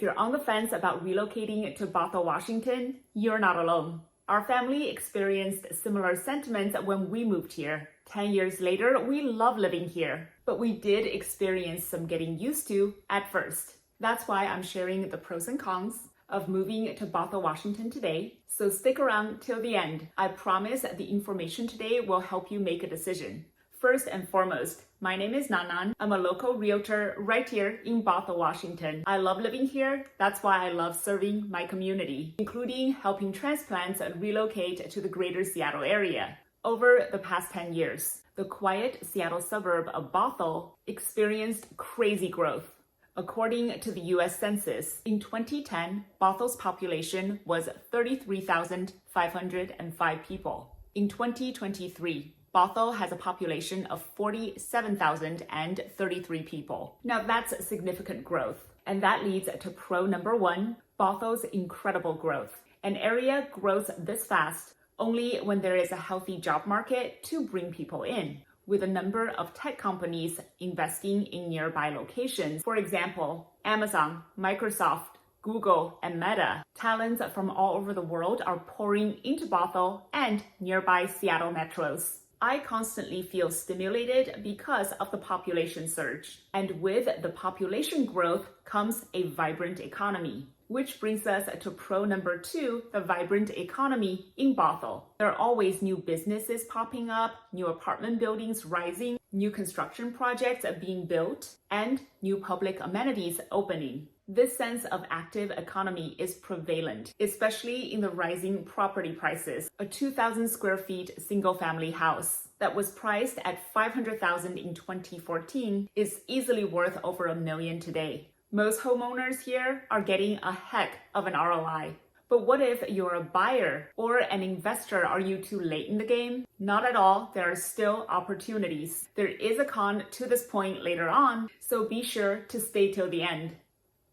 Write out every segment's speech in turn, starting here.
you're on the fence about relocating to Bothell, Washington, you're not alone. Our family experienced similar sentiments when we moved here. 10 years later, we love living here, but we did experience some getting used to at first. That's why I'm sharing the pros and cons of moving to Bothell, Washington today. So stick around till the end. I promise the information today will help you make a decision. First and foremost, my name is Nannan. I'm a local realtor right here in Bothell, Washington. I love living here. That's why I love serving my community, including helping transplants relocate to the greater Seattle area. Over the past 10 years, the quiet Seattle suburb of Bothell experienced crazy growth. According to the US Census, in 2010, Bothell's population was 33,505 people. In 2023, Bothell has a population of 47,033 people. Now that's significant growth. And that leads to pro number one, Bothell's incredible growth. An area grows this fast only when there is a healthy job market to bring people in, with a number of tech companies investing in nearby locations. For example, Amazon, Microsoft, Google, and Meta. Talents from all over the world are pouring into Bothell and nearby Seattle metros. I constantly feel stimulated because of the population surge. And with the population growth comes a vibrant economy. Which brings us to pro number two, the vibrant economy in Bothell. There are always new businesses popping up, new apartment buildings rising, new construction projects being built, and new public amenities opening. This sense of active economy is prevalent, especially in the rising property prices. A 2,000 square feet single-family house that was priced at $500,000 in 2014 is easily worth over $1 million today. Most homeowners here are getting a heck of an ROI. But what if you're a buyer or an investor? Are you too late in the game? Not at all. There are still opportunities. There is a con to this point later on, so be sure to stay till the end.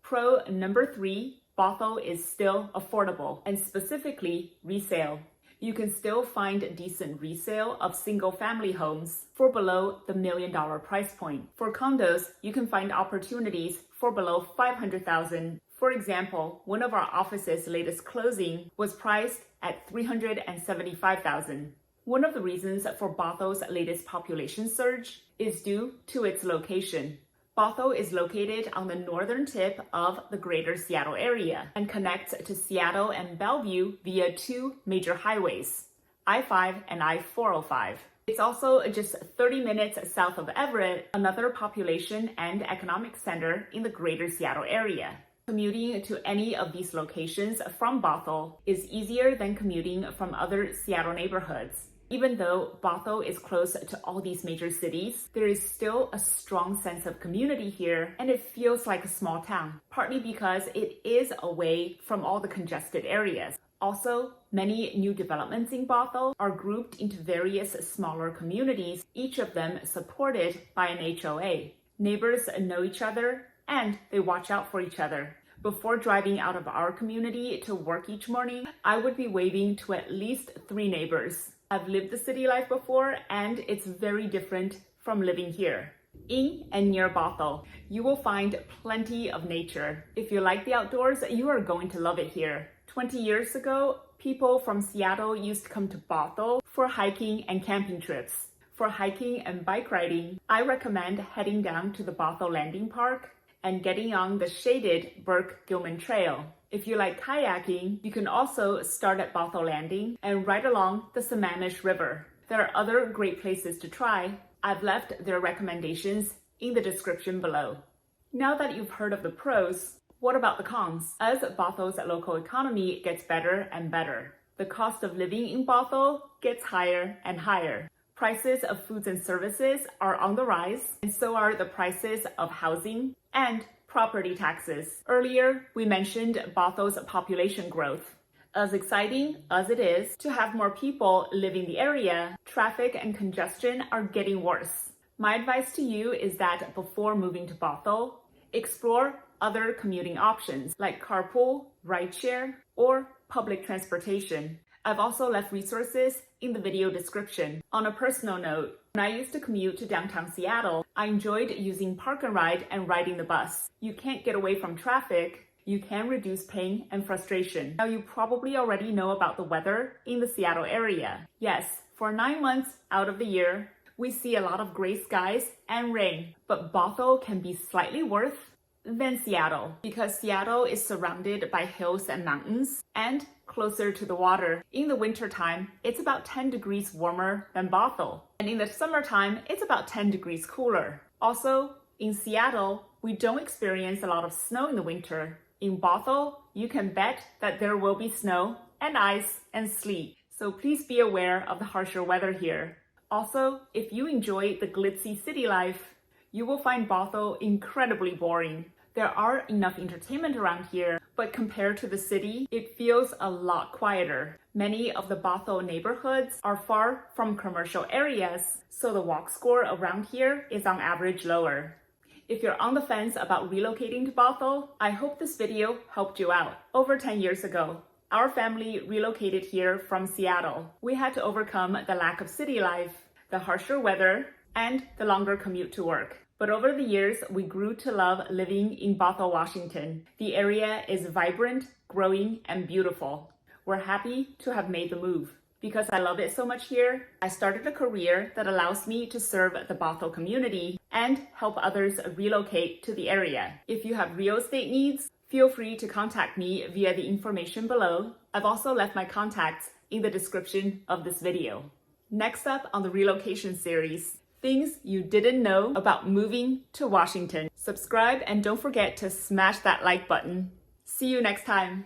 Pro number three, Bothell is still affordable, and specifically resale. You can still find decent resale of single-family homes for below the $1 million price point. For condos, you can find opportunities for below $500,000. For example, one of our office's latest closing was priced at $375,000. One of the reasons for Bothell's latest population surge is due to its location. Bothell is located on the northern tip of the greater Seattle area and connects to Seattle and Bellevue via two major highways, I-5 and I-405. It's also just 30 minutes south of Everett, another population and economic center in the greater Seattle area. Commuting to any of these locations from Bothell is easier than commuting from other Seattle neighborhoods. Even though Bothell is close to all these major cities, there is still a strong sense of community here, and it feels like a small town, partly because it is away from all the congested areas. Also, many new developments in Bothell are grouped into various smaller communities, each of them supported by an HOA. Neighbors know each other, and they watch out for each other. Before driving out of our community to work each morning, I would be waving to at least 3 neighbors. I've lived the city life before, and it's very different from living here. In and near Bothell, you will find plenty of nature. If you like the outdoors, you are going to love it here. 20 years ago, people from Seattle used to come to Bothell for hiking and camping trips. For hiking and bike riding, I recommend heading down to the Bothell Landing Park and getting on the shaded Burke-Gilman Trail. If you like kayaking, you can also start at Bothell Landing and ride along the Sammamish River. There are other great places to try. I've left their recommendations in the description below. Now that you've heard of the pros, what about the cons? As Bothell's local economy gets better and better, the cost of living in Bothell gets higher and higher. Prices of foods and services are on the rise, and so are the prices of housing and property taxes. Earlier, we mentioned Bothell's population growth. As exciting as it is to have more people live in the area, traffic and congestion are getting worse. My advice to you is that before moving to Bothell, explore other commuting options like carpool, rideshare, or public transportation. I've also left resources in the video description. On a personal note, when I used to commute to downtown Seattle, I enjoyed using Park and Ride and riding the bus. You can't get away from traffic, You can reduce pain and frustration. Now, you probably already know about the weather in the Seattle area. Yes, for 9 months out of the year, we see a lot of gray skies and rain, but Bothell can be slightly worse than Seattle because Seattle is surrounded by hills and mountains and closer to the water. In the wintertime, it's about 10 degrees warmer than Bothell. And in the summertime, it's about 10 degrees cooler. Also, in Seattle, we don't experience a lot of snow in the winter. In Bothell, you can bet that there will be snow and ice and sleet. So please be aware of the harsher weather here. Also, if you enjoy the glitzy city life, you will find Bothell incredibly boring. There are enough entertainment around here, but compared to the city, it feels a lot quieter. Many of the Bothell neighborhoods are far from commercial areas, so the walk score around here is on average lower. If you're on the fence about relocating to Bothell, I hope this video helped you out. Over 10 years ago, our family relocated here from Seattle. We had to overcome the lack of city life, the harsher weather, and the longer commute to work. But over the years, we grew to love living in Bothell, Washington. The area is vibrant, growing, and beautiful. We're happy to have made the move. Because I love it so much here, I started a career that allows me to serve the Bothell community and help others relocate to the area. If you have real estate needs, feel free to contact me via the information below. I've also left my contacts in the description of this video. Next up on the relocation series, things you didn't know about moving to Washington. Subscribe and don't forget to smash that like button. See you next time.